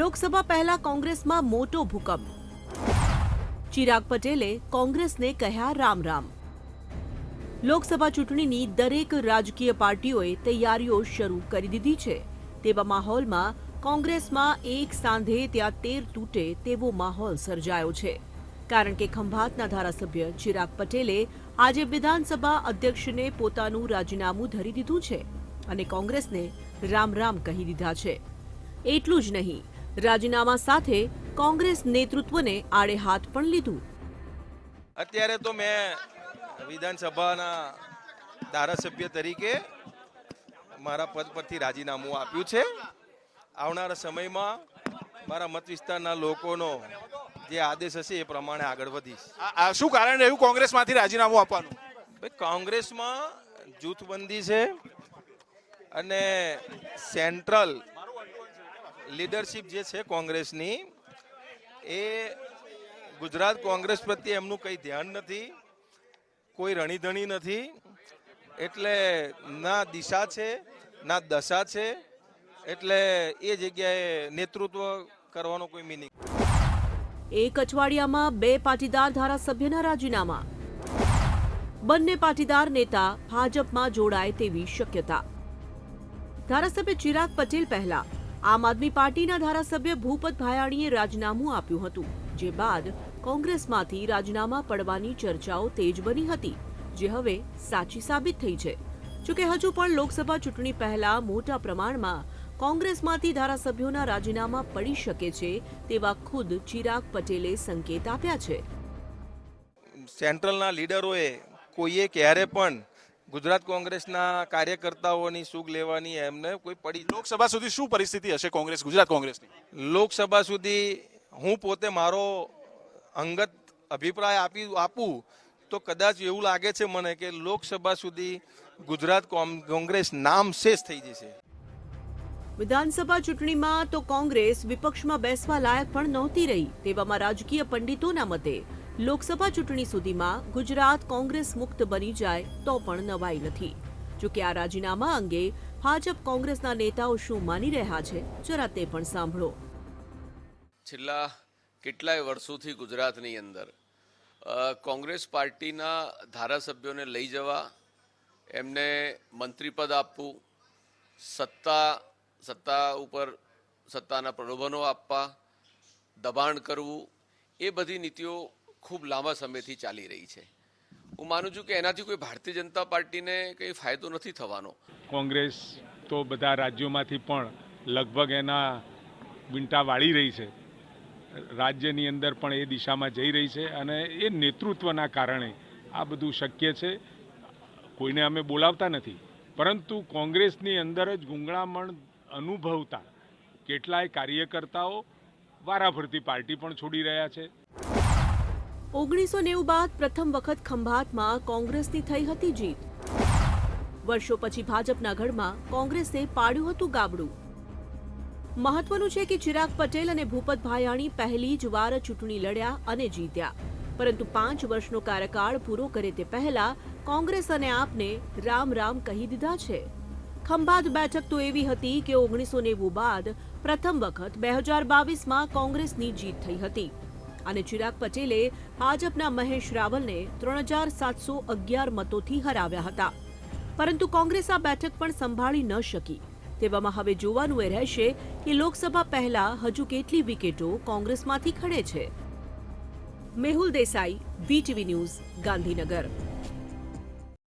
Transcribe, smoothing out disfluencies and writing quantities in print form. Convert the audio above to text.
લોકસભા પહેલા કોંગ્રેસમાં મોટો ભૂકંપ. ચિરાગ પટેલે કોંગ્રેસને કહ્યા રામ રામ. લોકસભા ચૂંટણીની દરેક રાજકીય પાર્ટીઓએ તૈયારીઓ શરૂ કરી દીધી છે. તેવા માહોલમાં કોંગ્રેસમાં એક સાંધે ત્યાં તેર તૂટે તેવો માહોલ સર્જાયો છે. કારણ કે ખંભાતના ધારાસભ્ય ચિરાગ પટેલે આજે વિધાનસભા અધ્યક્ષને પોતાનું રાજીનામું ધરી દીધું છે અને કોંગ્રેસને રામ રામ કહી દીધા છે. એટલું જ નહીં, રાજીનામા સાથે કોંગ્રેસ નેતૃત્વને આડે હાથ પણ લીધું. અત્યારે તો મેં વિધાનસભાના ધારાસભ્ય તરીકે મારા પદ પરથી રાજીનામું આપ્યું છે. આવનારા સમયમાં મારા મત વિસ્તારના લોકોનો જે આદેશ હશે એ પ્રમાણે આગળ વધીશ. શું કારણ રહ્યું કોંગ્રેસમાંથી રાજીનામું આપવાનું? કોંગ્રેસમાં જૂથબંધી છે અને સેન્ટ્રલ લીડરશિપ જે છે કોંગ્રેસની એ ગુજરાત કોંગ્રેસ પ્રત્યે એમનું કંઈ ધ્યાન નથી, કોઈ રણીધણી નથી. એટલે ના દિશા છે ના દશા છે. એટલે એ જગ્યાએ નેતૃત્વ કરવાનો કોઈ મિનિંગ. એક અઠવાડિયામાં બે પાટીદાર ધારાસભ્યના રાજીનામા. બંને પાટીદાર નેતા ભાજપમાં જોડાય તેવી શક્યતા. ધારાસભ્ય ચિરાગ પટેલ પહેલા આમ આદમી પાર્ટીના ધારાસભ્ય ભૂપત ભાયાણીએ રાજીનામું આપ્યું હતું, જે બાદ કોંગ્રેસમાંથી રાજીનામા પડવાની ચર્ચાઓ તેજ બની હતી, જે હવે સાચી સાબિત થઈ છે. જોકે હજુ પણ લોકસભા ચૂંટણી પહેલા મોટા પ્રમાણમાં કોંગ્રેસમાંથી ધારાસભ્યોના રાજીનામા પડી શકે છે તેવા ખુદ ચિરાગ પટેલે સંકેત આપ્યા છે. સેન્ટ્રલના લીડરોએ કોઈએ ક્યારે પણ ગુજરાત કોંગ્રેસના કાર્યકર્તાઓની સુગ લેવાની એમને કોઈ પડી. લોકસભા સુધી શું પરિસ્થિતિ હશે કોંગ્રેસ, ગુજરાત કોંગ્રેસની? લોકસભા સુધી હું પોતે મારો અંગત અભિપ્રાય આપું તો કદાચ એવું લાગે છે મને કે લોકસભા સુધી ગુજરાત કોંગ્રેસ નામ શેષ થઈ જશે. વિધાનસભા ચૂંટણીમાં તો કોંગ્રેસ વિપક્ષમાં બેસવા લાયક પણ નહોતી રહી. તેવામાં રાજકીય પંડિતોના મતે લોકસભા ચૂંટણી સુધીમાં ગુજરાત કોંગ્રેસ મુક્ત બની જાય તો પણ નવાઈ નથી. જોકે આ રાજીનામા અંગે ભાજપ કોંગ્રેસના નેતાઓ શું માની રહ્યા છે, જરા તે પણ સાંભળો. છેલ્લા કેટલાય વર્ષોથી ગુજરાતની અંદર કોંગ્રેસ પાર્ટીના ધારાસભ્યોને લઈ જવા, એમને મંત્રીપદ આપવું, સત્તા ઉપર સત્તાના પ્રલોભનો આપવા, દબાણ કરવું, એ બધી નીતિઓ ખૂબ લાંબા સમયથી ચાલી રહી છે. હું માનું છું કે એનાથી કોઈ ભારતીય જનતા પાર્ટીને કંઈ ફાયદો નથી થવાનો. કોંગ્રેસ તો બધા રાજ્યોમાંથી પણ લગભગ એના વીંટા વાળી રહી છે. રાજ્યની અંદર પણ એ દિશામાં જઈ રહી છે અને એ નેતૃત્વના કારણે આ બધું શક્ય છે. કોઈને અમે બોલાવતા નથી, પરંતુ કોંગ્રેસની અંદર જ ગૂંગળામણ અનુભવતા કેટલાય કાર્યકર્તાઓ વારાફરતી પાર્ટી પણ છોડી રહ્યા છે. 1990 બાદ પ્રથમ વખત ખંભાતમાં કોંગ્રેસની થઈ હતી જીત. વર્ષો પછી ભાજપના ગઢમાં કોંગ્રેસે પાડ્યું હતું ગાબડું. મહત્વનું છે કે ચિરાગ પટેલ અને ભૂપત ભાયાણી પહેલી જ વાર ચૂંટણી લડ્યા અને જીત્યા, પરંતુ 5 વર્ષનો કાર્યકાળ પૂરો કરે તે પહેલા કોંગ્રેસ અને આપને રામ રામ કહી દીધા છે. ખંભાત બેઠક તો એવી હતી કે 1990 બાદ પ્રથમ વખત 2022માં કોંગ્રેસની જીત થઈ હતી અને ચિરાગ પટેલે ભાજપના મહેશ રાવલને 3711 મતોથી હરાવ્યા હતા. પરંતુ કોંગ્રેસ આ બેઠક પણ સંભાળી ન શકી. તેવામાં હવે જોવાનું એ રહેશે કે લોકસભા પહેલા હજુ કેટલી વિકેટો કોંગ્રેસમાંથી ખડે છે. Mehul Desai, VTV news, Gandhinagar.